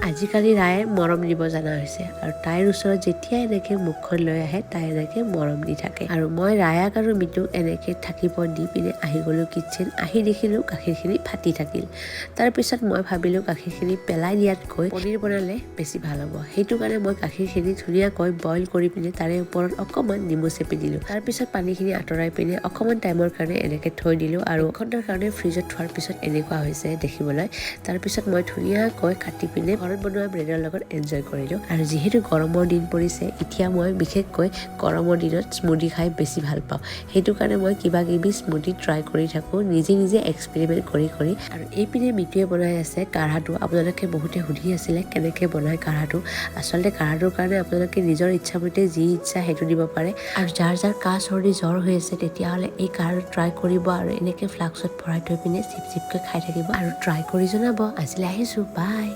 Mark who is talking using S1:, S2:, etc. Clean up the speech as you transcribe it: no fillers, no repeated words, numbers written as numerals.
S1: আজিকালি ৰায়ে মৰম দিব জনা হৈছে আৰু তাইৰ ওচৰত যেতিয়া এনেকে মুখখন লৈ আহে তাই এনেকে মৰম দি থাকে। আৰু মই ৰায়াক আৰু মিতুক এনেকে থাকিব দি পিনে আহি গ'লো কিটচেন। আহি দেখিলোঁ গাখীৰখিনি ফাটি থাকিল। তাৰপিছত মই ভাবিলোঁ গাখীৰখিনি পেলাই দিয়াতকৈ পনীৰ বনালে বেছি ভাল হ'ব। সেইটো কাৰণে মই গাখীৰখিনি ধুনীয়াকৈ বইল কৰি পিনে তাৰে ওপৰত অকণমান নেমু চেপি দিলোঁ। তাৰপিছত পানীখিনি আঁতৰাই পিনে অকণমান টাইমৰ কাৰণে এনেকে থৈ দিলোঁ আৰু এঘণ্টাৰ কাৰণে ফ্ৰিজত থোৱাৰ পিছত এনেকুৱা হৈছে দেখিবলৈ। তাৰপিছত মই ধুনীয়াকৈ কাটি পিনে ঘৰত বনোৱা ব্ৰেডৰ লগত এনজয় কৰিলোঁ। আৰু যিহেতু গৰমৰ দিন পৰিছে, এতিয়া মই বিশেষকৈ গৰমৰ দিনত স্মুদি খাই বেছি ভাল পাওঁ। সেইটো কাৰণে মই কিবা কিবি স্মুদি ট্ৰাই কৰি থাকোঁ, নিজে এক্সপেৰিমেণ্ট কৰি আৰু এইপিনে মিতুৱে বনাই আছে কাঢ়াটো। আপোনালোকে বহুতে সুধি আছিলে কেনেকৈ বনায় কাঢ়াটো। আচলতে কাঢ়াটোৰ কাৰণে আপোনালোকে নিজৰ ইচ্ছামতে যি ইচ্ছা সেইটো দিব পাৰে। আৰু যাৰ কাহ চৰ্দি জ্বৰ হৈ আছে তেতিয়াহ'লে এই কাঢ়াটো ট্ৰাই কৰিব আৰু এনেকৈ ফ্লাক্সত ভৰাই থৈ পিনে চিপকৈ খাই থাকিব আৰু ট্ৰাই কৰি জনাব। আজিলৈ আহিছোঁ, বাই।